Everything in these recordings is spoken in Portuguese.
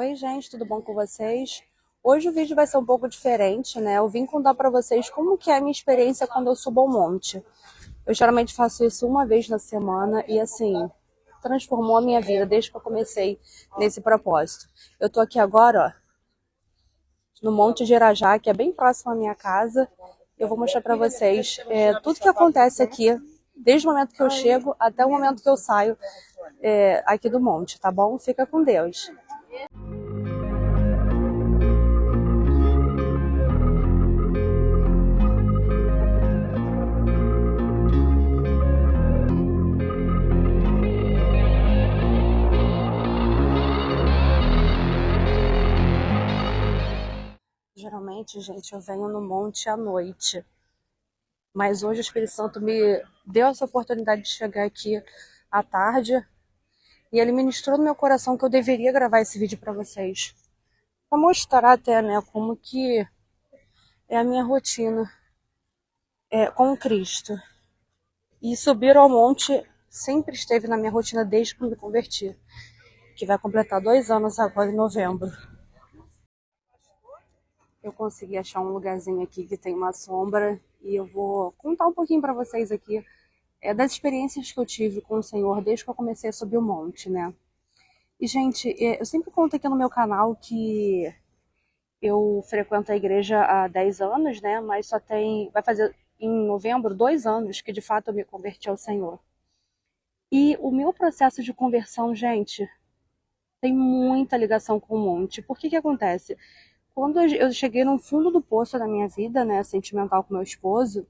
Oi, gente, tudo bom com vocês? Hoje o vídeo vai ser um pouco diferente, né? Eu vim contar pra vocês como que é a minha experiência quando eu subo ao monte. Eu geralmente faço isso uma vez na semana e, assim, transformou a minha vida desde que eu comecei nesse propósito. Eu tô aqui agora, ó, no Monte de Irajá, que é bem próximo à minha casa. Eu vou mostrar pra vocês tudo que acontece aqui, desde o momento que eu chego até o momento que eu saio aqui do monte, tá bom? Fica com Deus. Geralmente, gente, eu venho no monte à noite, mas hoje o Espírito Santo me deu essa oportunidade de chegar aqui à tarde e ele ministrou no meu coração que eu deveria gravar esse vídeo para vocês, para mostrar até, né, como que é a minha rotina com Cristo. E subir ao monte sempre esteve na minha rotina desde que eu me converti, que vai completar 2 anos agora em novembro. Eu consegui achar um lugarzinho aqui que tem uma sombra e eu vou contar um pouquinho para vocês aqui das experiências que eu tive com o Senhor desde que eu comecei a subir o monte, né? E, gente, eu sempre conto aqui no meu canal que eu frequento a igreja há 10 anos, né? Mas vai fazer em novembro 2 anos que de fato eu me converti ao Senhor. E o meu processo de conversão, gente, tem muita ligação com o monte. Por que acontece? Quando eu cheguei no fundo do poço da minha vida, né, sentimental com meu esposo,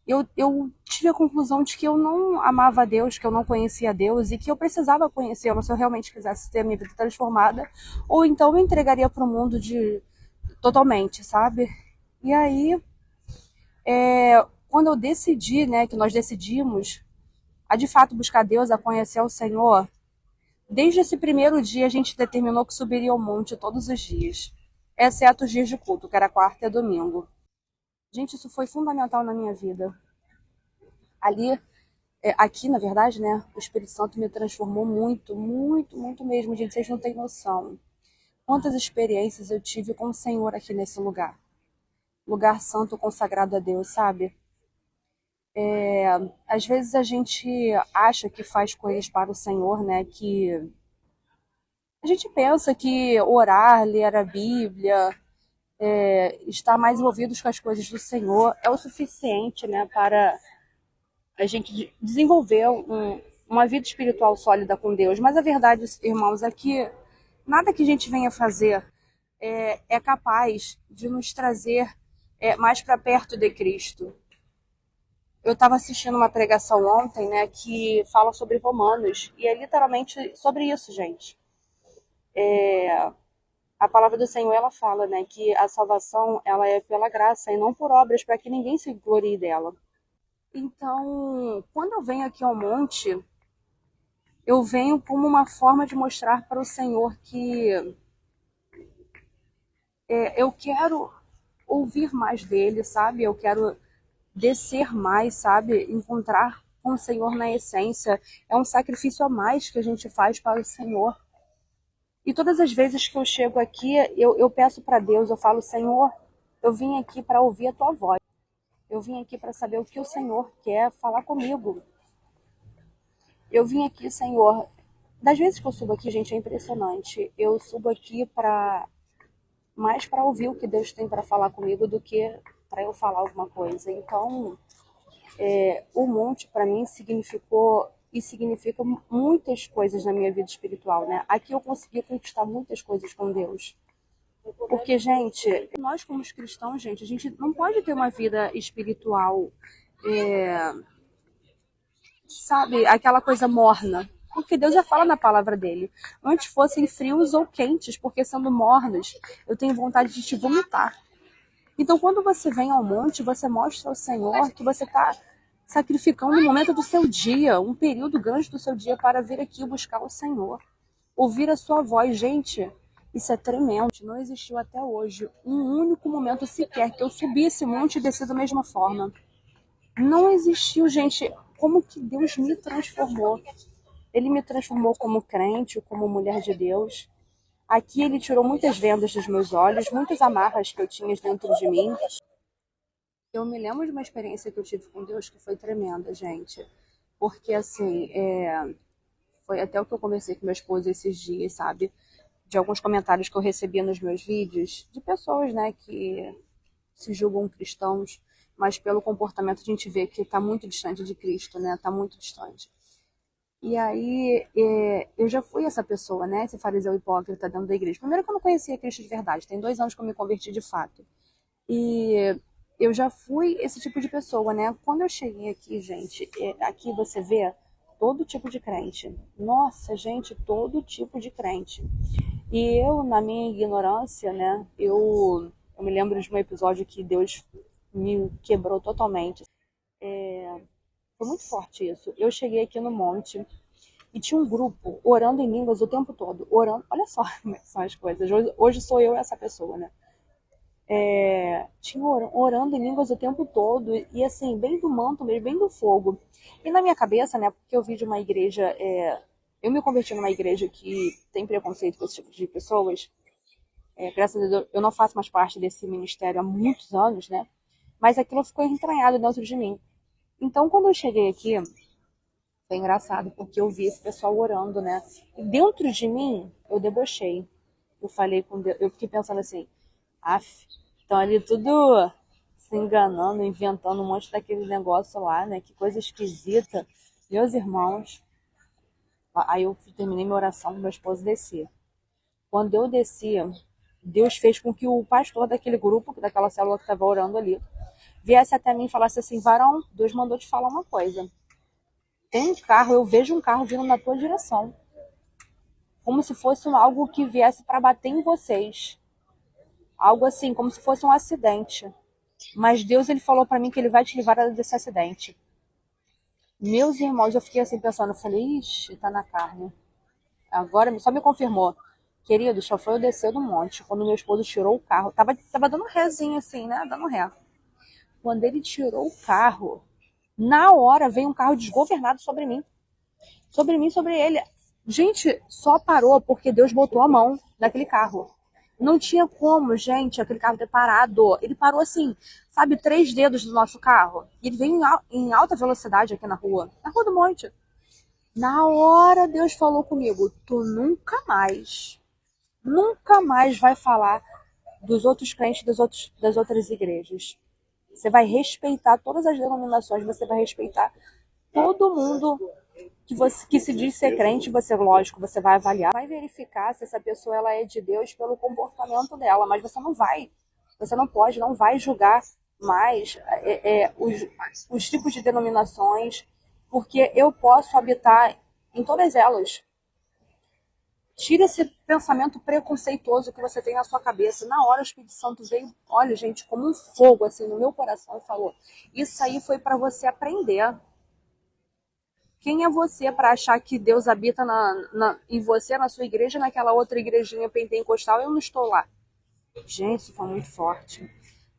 eu tive a conclusão de que eu não amava a Deus, que eu não conhecia a Deus e que eu precisava conhecê-lo se eu realmente quisesse ter a minha vida transformada, ou então eu entregaria para o mundo totalmente, sabe? E aí, quando eu decidi, né, que nós decidimos a de fato buscar Deus, a conhecer o Senhor, desde esse primeiro dia a gente determinou que subiria ao monte todos os dias, exceto os dias de culto, que era quarta e domingo. Gente, isso foi fundamental na minha vida. Aqui, na verdade, né, o Espírito Santo me transformou muito, muito, muito mesmo, gente, vocês não têm noção. Quantas experiências eu tive com o Senhor aqui nesse lugar. Lugar santo consagrado a Deus, sabe? Às vezes a gente acha que faz coisas para o Senhor, né, que a gente pensa que orar, ler a Bíblia, estar mais envolvidos com as coisas do Senhor é o suficiente, né, para a gente desenvolver uma vida espiritual sólida com Deus. Mas a verdade, irmãos, é que nada que a gente venha fazer é capaz de nos trazer mais para perto de Cristo. Eu estava assistindo uma pregação ontem, né, que fala sobre Romanos, e é literalmente sobre isso, gente. A palavra do Senhor, ela fala, né, que a salvação ela é pela graça e não por obras, para que ninguém se glorie dela. Então, quando eu venho aqui ao monte, eu venho como uma forma de mostrar para o Senhor que eu quero ouvir mais dele, sabe? Eu quero descer mais, sabe? Encontrar com o Senhor na essência. É um sacrifício a mais que a gente faz para o Senhor. E todas as vezes que eu chego aqui, eu peço para Deus, eu falo, Senhor, eu vim aqui para ouvir a tua voz. Eu vim aqui para saber o que o Senhor quer falar comigo. Eu vim aqui, Senhor. Das vezes que eu subo aqui, gente, é impressionante. Eu subo aqui mais para ouvir o que Deus tem para falar comigo do que para eu falar alguma coisa. Então, o monte para mim significou e significa muitas coisas na minha vida espiritual, né? Aqui eu consegui conquistar muitas coisas com Deus. Porque, gente, nós como cristãos, gente, a gente não pode ter uma vida espiritual, sabe, aquela coisa morna. Porque Deus já fala na palavra dele. Antes fossem frios ou quentes, porque sendo mornos, eu tenho vontade de te vomitar. Então, quando você vem ao monte, você mostra ao Senhor que você está sacrificando um momento do seu dia, um período grande do seu dia para vir aqui buscar o Senhor. Ouvir a sua voz. Gente, isso é tremendo. Não existiu até hoje um único momento sequer que eu subi esse monte e desci da mesma forma. Não existiu, gente. Como que Deus me transformou. Ele me transformou como crente, como mulher de Deus. Aqui ele tirou muitas vendas dos meus olhos, muitas amarras que eu tinha dentro de mim. Eu me lembro de uma experiência que eu tive com Deus que foi tremenda, gente. Porque, assim, foi até o que eu conversei com meu esposo esses dias, sabe? De alguns comentários que eu recebi nos meus vídeos, de pessoas, né, que se julgam cristãos, mas pelo comportamento a gente vê que está muito distante de Cristo, né? Está muito distante. E aí, eu já fui essa pessoa, né? Esse fariseu hipócrita dentro da igreja. Primeiro que eu não conhecia Cristo de verdade, tem 2 anos que eu me converti de fato. E eu já fui esse tipo de pessoa, né? Quando eu cheguei aqui, gente, aqui você vê todo tipo de crente. Nossa, gente, todo tipo de crente. E eu, na minha ignorância, né? Eu me lembro de um episódio que Deus me quebrou totalmente. Foi muito forte isso. Eu cheguei aqui no monte e tinha um grupo orando em línguas o tempo todo. Orando, olha só como é que são as coisas. Hoje sou eu essa pessoa, né? Tinha orando em línguas o tempo todo, e assim, bem do manto mesmo, bem do fogo. E na minha cabeça, né, porque eu vi de uma igreja, eu me converti numa igreja que tem preconceito com esse tipo de pessoas. Graças a Deus, eu não faço mais parte desse ministério há muitos anos, né, mas aquilo ficou entranhado dentro de mim. Então, quando eu cheguei aqui, foi engraçado, porque eu vi esse pessoal orando, né, e dentro de mim, eu debochei. Eu falei com Deus, eu fiquei pensando assim, af, estão ali tudo se enganando, inventando um monte daquele negócio lá, né? Que coisa esquisita. Meus irmãos. Aí eu terminei minha oração, meu esposo descer. Quando eu descia, Deus fez com que o pastor daquele grupo, daquela célula que estava orando ali, viesse até mim e falasse assim: varão, Deus mandou te falar uma coisa. Tem um carro, eu vejo um carro vindo na tua direção. Como se fosse algo que viesse para bater em vocês. Algo assim, como se fosse um acidente. Mas Deus, ele falou para mim que ele vai te livrar desse acidente. Meus irmãos, eu fiquei assim pensando, eu falei, ixi, tá na carne. Agora só me confirmou. Querido, só foi eu descer do monte. Quando meu esposo tirou o carro, tava dando rézinho assim, né? Dando ré. Quando ele tirou o carro, na hora veio um carro desgovernado sobre mim. Sobre mim, sobre ele. Gente, só parou porque Deus botou a mão naquele carro. Não tinha como, gente, aquele carro ter parado. Ele parou assim, sabe, 3 dedos do nosso carro. E ele veio em alta velocidade aqui na Rua do Monte. Na hora Deus falou comigo, tu nunca mais vai falar dos outros crentes das outras igrejas. Você vai respeitar todas as denominações, você vai respeitar todo mundo que se diz ser crente, você, lógico, você vai avaliar, vai verificar se essa pessoa ela é de Deus pelo comportamento dela, mas você não pode, não vai julgar mais os tipos de denominações, porque eu posso habitar em todas elas. Tira esse pensamento preconceituoso que você tem na sua cabeça. Na hora o Espírito Santo veio, olha, gente, como um fogo assim no meu coração e falou: isso aí foi para você aprender. Quem é você para achar que Deus habita em você, na sua igreja, naquela outra igrejinha pentecostal? Eu não estou lá. Gente, isso foi muito forte.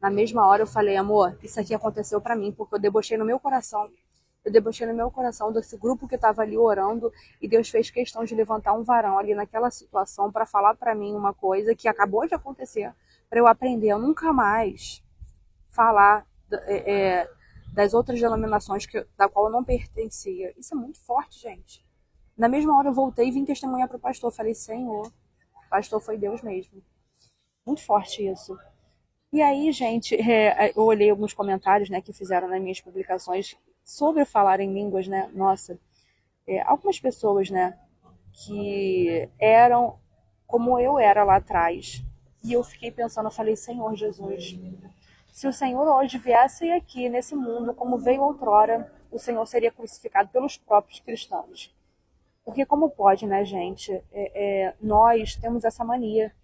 Na mesma hora eu falei, amor, isso aqui aconteceu para mim, porque eu debochei no meu coração. Eu debochei no meu coração desse grupo que estava ali orando e Deus fez questão de levantar um varão ali naquela situação para falar para mim uma coisa que acabou de acontecer, para eu aprender a nunca mais falar das outras denominações da qual eu não pertencia. Isso é muito forte, gente. Na mesma hora eu voltei e vim testemunhar para o pastor. Falei, Senhor, pastor foi Deus mesmo. Muito forte isso. E aí, gente, eu olhei alguns comentários, né, que fizeram nas minhas publicações sobre falar em línguas, né? Nossa, algumas pessoas, né, que eram como eu era lá atrás. E eu fiquei pensando, eu falei, Senhor Jesus, se o Senhor hoje viesse aqui nesse mundo como veio outrora, o Senhor seria crucificado pelos próprios cristãos. Porque como pode, né, gente? Nós temos essa mania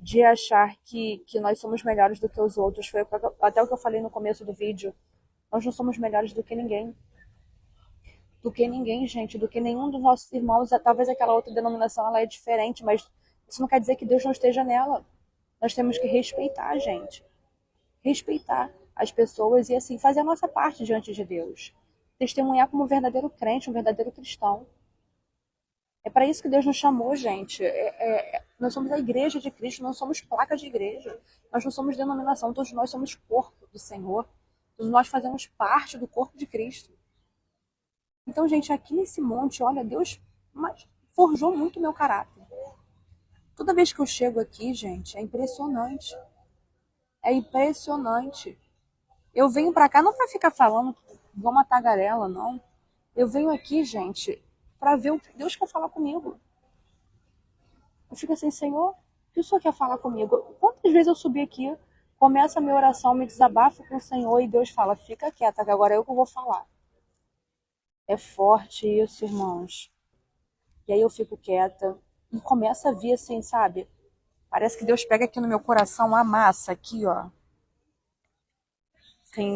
de achar que nós somos melhores do que os outros. Foi até o que eu falei no começo do vídeo. Nós não somos melhores do que ninguém. Do que ninguém, gente. Do que nenhum dos nossos irmãos. Talvez aquela outra denominação ela é diferente, mas isso não quer dizer que Deus não esteja nela. Nós temos que respeitar, gente. Respeitar as pessoas e assim fazer a nossa parte diante de Deus. Testemunhar como um verdadeiro crente, um verdadeiro cristão. É para isso que Deus nos chamou, gente. Nós somos a igreja de Cristo, não somos placa de igreja. Nós não somos denominação, todos nós somos corpo do Senhor. Todos nós fazemos parte do corpo de Cristo. Então, gente, aqui nesse monte, olha, Deus forjou muito o meu caráter. Toda vez que eu chego aqui, gente, é impressionante. É impressionante. Eu venho pra cá não pra ficar falando, vou uma tagarela, não. Eu venho aqui, gente, pra ver o que Deus quer falar comigo. Eu fico assim, Senhor, o que o Senhor quer falar comigo? Quantas vezes eu subi aqui, começo a minha oração, me desabafo com o Senhor e Deus fala, fica quieta, que agora é eu que vou falar. É forte isso, irmãos. E aí eu fico quieta e começa a vir assim, sabe? Parece que Deus pega aqui no meu coração, amassa aqui, ó.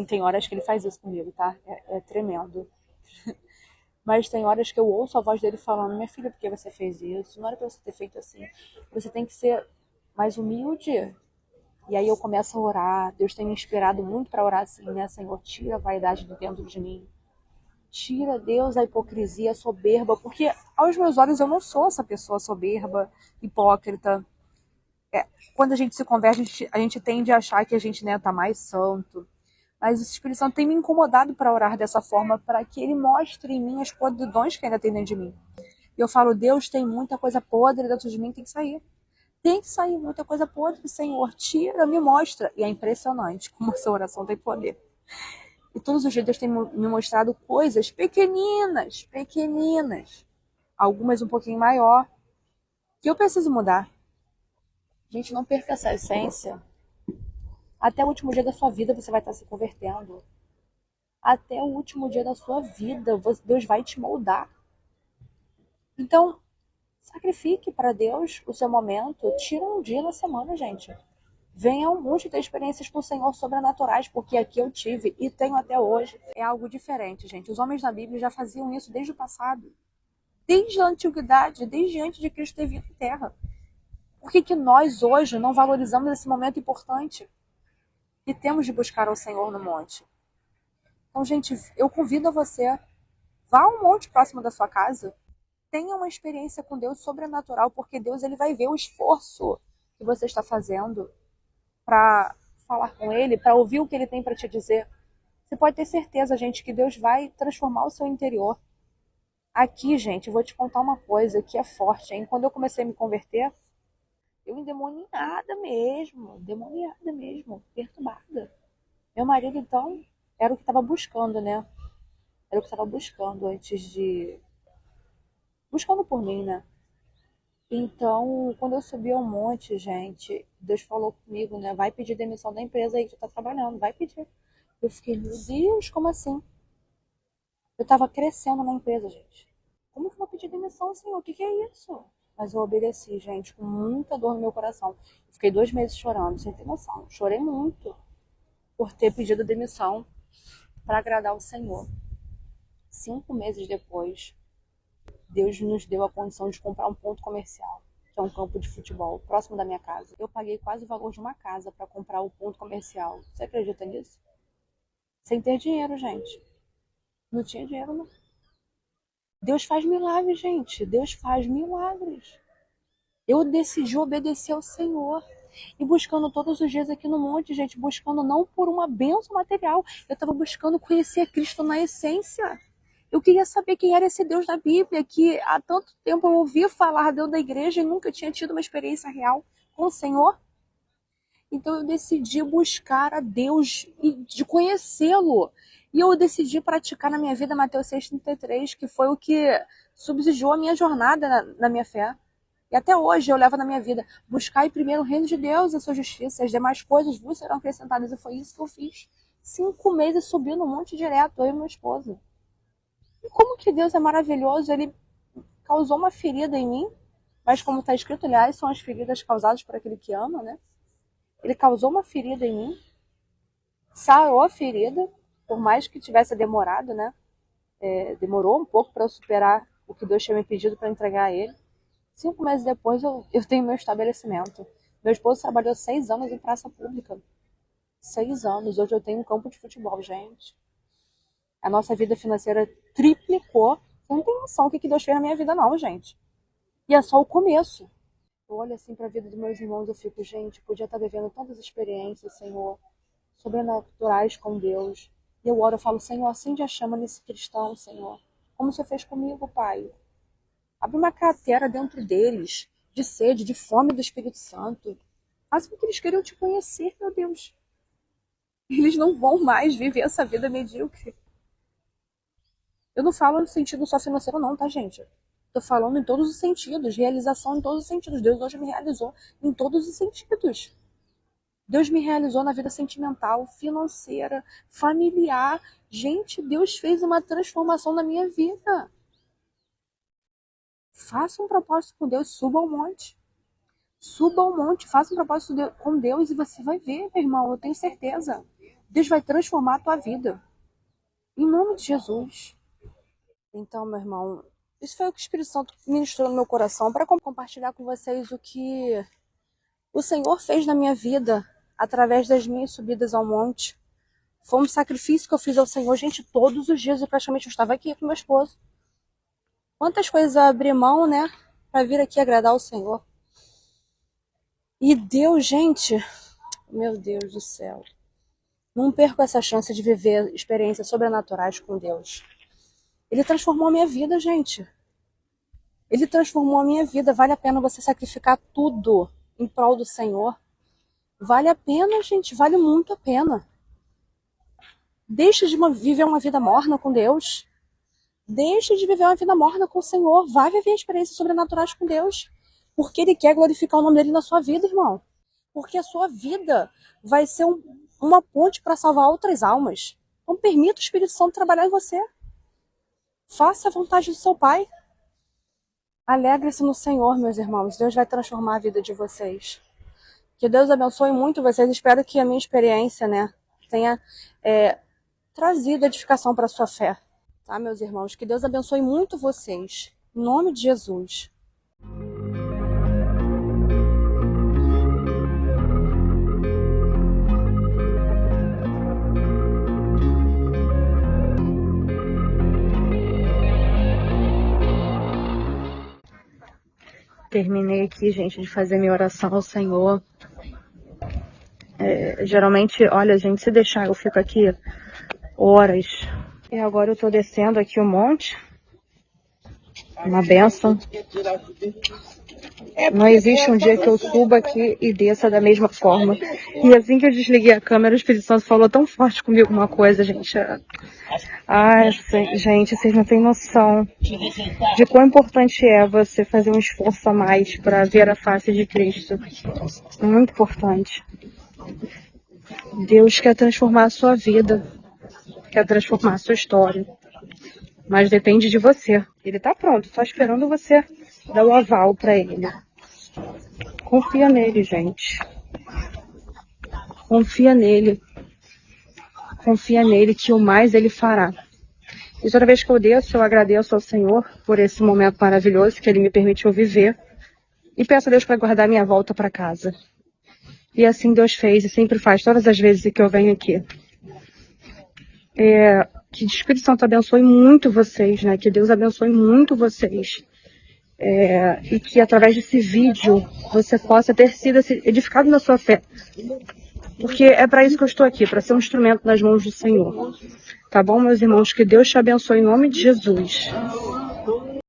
Tem horas que ele faz isso comigo, tá? É tremendo. Mas tem horas que eu ouço a voz dele falando, minha filha, por que você fez isso? Não era pra você ter feito assim. Você tem que ser mais humilde. E aí eu começo a orar. Deus tem me inspirado muito para orar assim, né? Senhor, tira a vaidade de dentro de mim. Tira, Deus, a hipocrisia, a soberba. Porque aos meus olhos eu não sou essa pessoa soberba, hipócrita. Quando a gente se converte, a gente tende a achar que a gente, né, tá mais santo. Mas o Espírito Santo tem me incomodado para orar dessa forma, para que ele mostre em mim as podridões que ainda tem dentro de mim. E eu falo, Deus, tem muita coisa podre dentro de mim, tem que sair. Tem que sair muita coisa podre, Senhor. Tira, me mostra. E é impressionante como essa oração tem poder. E todos os dias Deus tem me mostrado coisas pequeninas, pequeninas. Algumas um pouquinho maior, que eu preciso mudar. Gente, não perca essa essência. Até o último dia da sua vida você vai estar se convertendo. Até o último dia da sua vida, Deus vai te moldar. Então, sacrifique para Deus o seu momento. Tira um dia na semana, gente. Venha um monte de experiências com o Senhor sobrenaturais, porque aqui eu tive e tenho até hoje. É algo diferente, gente. Os homens da Bíblia já faziam isso desde o passado. Desde a antiguidade, desde antes de Cristo ter vindo à Terra. Por que nós hoje não valorizamos esse momento importante? E temos de buscar ao Senhor no monte. Então, gente, eu convido a você, vá a um monte próximo da sua casa, tenha uma experiência com Deus sobrenatural, porque Deus ele vai ver o esforço que você está fazendo para falar com Ele, para ouvir o que Ele tem para te dizer. Você pode ter certeza, gente, que Deus vai transformar o seu interior. Aqui, gente, eu vou te contar uma coisa que é forte, hein? Quando eu comecei a me converter, eu endemoniada mesmo, perturbada. Meu marido, então, era o que estava buscando, né? Era o que estava buscando antes de... Buscando por mim, né? Então, quando eu subi ao monte, gente, Deus falou comigo, né? Vai pedir demissão da empresa aí que tu tá trabalhando, vai pedir. Eu fiquei, meu Deus, como assim? Eu tava crescendo na empresa, gente. Como que eu vou pedir demissão, senhor? O que que é isso? Mas eu obedeci, gente, com muita dor no meu coração. Eu fiquei 2 meses chorando, sem ter noção. Chorei muito por ter pedido demissão para agradar o Senhor. 5 meses depois, Deus nos deu a condição de comprar um ponto comercial, que é um campo de futebol, próximo da minha casa. Eu paguei quase o valor de uma casa para comprar o ponto comercial. Você acredita nisso? Sem ter dinheiro, gente. Não tinha dinheiro, não. Deus faz milagres, gente. Deus faz milagres. Eu decidi obedecer ao Senhor. E buscando todos os dias aqui no monte, gente, buscando não por uma bênção material. Eu estava buscando conhecer Cristo na essência. Eu queria saber quem era esse Deus da Bíblia, que há tanto tempo eu ouvia falar dentro da igreja e nunca tinha tido uma experiência real com o Senhor. Então eu decidi buscar a Deus e de conhecê-lo. E eu decidi praticar na minha vida Mateus 6,33, que foi o que subsidiou a minha jornada na minha fé. E até hoje eu levo na minha vida. Buscai primeiro o reino de Deus e a sua justiça, as demais coisas vos serão acrescentadas. E foi isso que eu fiz. 5 meses subindo um monte direto, eu e meu esposo. E como que Deus é maravilhoso, ele causou uma ferida em mim, mas como está escrito, aliás, são as feridas causadas por aquele que ama, né? Ele causou uma ferida em mim, sarou a ferida, por mais que tivesse demorado, né? Demorou um pouco para eu superar o que Deus tinha me pedido para entregar a ele. 5 meses depois eu tenho meu estabelecimento. Meu esposo trabalhou 6 anos em praça pública. 6 anos. Hoje eu tenho um campo de futebol, gente. A nossa vida financeira triplicou. Você não tem noção do que Deus fez na minha vida, não, gente. E é só o começo. Eu olho assim para a vida dos meus irmãos, eu fico, gente, podia estar vivendo tantas experiências, Senhor, sobrenaturais com Deus. E eu oro, eu falo, Senhor, acende a chama nesse cristão, Senhor. Como você fez comigo, Pai. Abre uma cratera dentro deles, de sede, de fome do Espírito Santo. Faz com que eles queiram te conhecer, meu Deus. Eles não vão mais viver essa vida medíocre. Eu não falo no sentido só financeiro não, tá, gente? Tô falando em todos os sentidos, realização em todos os sentidos. Deus hoje me realizou em todos os sentidos. Deus me realizou na vida sentimental, financeira, familiar. Gente, Deus fez uma transformação na minha vida. Faça um propósito com Deus, suba ao monte. Suba ao monte, faça um propósito com Deus e você vai ver, meu irmão, eu tenho certeza. Deus vai transformar a tua vida. Em nome de Jesus. Então, meu irmão, isso foi o que o Espírito Santo ministrou no meu coração para compartilhar com vocês o que o Senhor fez na minha vida através das minhas subidas ao monte. Foi um sacrifício que eu fiz ao Senhor, gente, todos os dias eu praticamente estava aqui com meu esposo. Quantas coisas eu abri mão, né, para vir aqui agradar o Senhor. E Deus, gente, meu Deus do céu, não perco essa chance de viver experiências sobrenaturais com Deus. Ele transformou a minha vida, gente. Ele transformou a minha vida. Vale a pena você sacrificar tudo em prol do Senhor. Vale a pena, gente. Vale muito a pena. Deixa de viver uma vida morna com Deus. Deixa de viver uma vida morna com o Senhor. Vai viver experiências sobrenaturais com Deus. Porque Ele quer glorificar o nome dEle na sua vida, irmão. Porque a sua vida vai ser uma ponte para salvar outras almas. Então permita o Espírito Santo trabalhar em você. Faça a vontade do seu Pai. Alegre-se no Senhor, meus irmãos. Deus vai transformar a vida de vocês. Que Deus abençoe muito vocês. Espero que a minha experiência, né, tenha trazido edificação para a sua fé. Tá, meus irmãos? Que Deus abençoe muito vocês. Em nome de Jesus. Terminei aqui, gente, de fazer minha oração ao Senhor. Geralmente, olha, gente, se deixar, eu fico aqui horas. E agora eu tô descendo aqui o monte. Uma bênção. Não existe um dia que eu suba aqui e desça da mesma forma. E assim que eu desliguei a câmera, o Espírito Santo falou tão forte comigo uma coisa, gente. Ai, gente, vocês não têm noção de quão importante é você fazer um esforço a mais para ver a face de Cristo. Muito importante. Deus quer transformar a sua vida, quer transformar a sua história. Mas depende de você. Ele tá pronto, só esperando você dar o aval para ele. Confia nele, gente. Confia nele. Confia nele que o mais ele fará. E toda vez que eu desço, eu agradeço ao Senhor por esse momento maravilhoso que ele me permitiu viver. E peço a Deus para guardar minha volta para casa. E assim Deus fez e sempre faz todas as vezes que eu venho aqui. Que o Espírito Santo abençoe muito vocês, né? Que Deus abençoe muito vocês. E que através desse vídeo você possa ter sido edificado na sua fé. Porque é para isso que eu estou aqui, para ser um instrumento nas mãos do Senhor. Tá bom, meus irmãos? Que Deus te abençoe em nome de Jesus.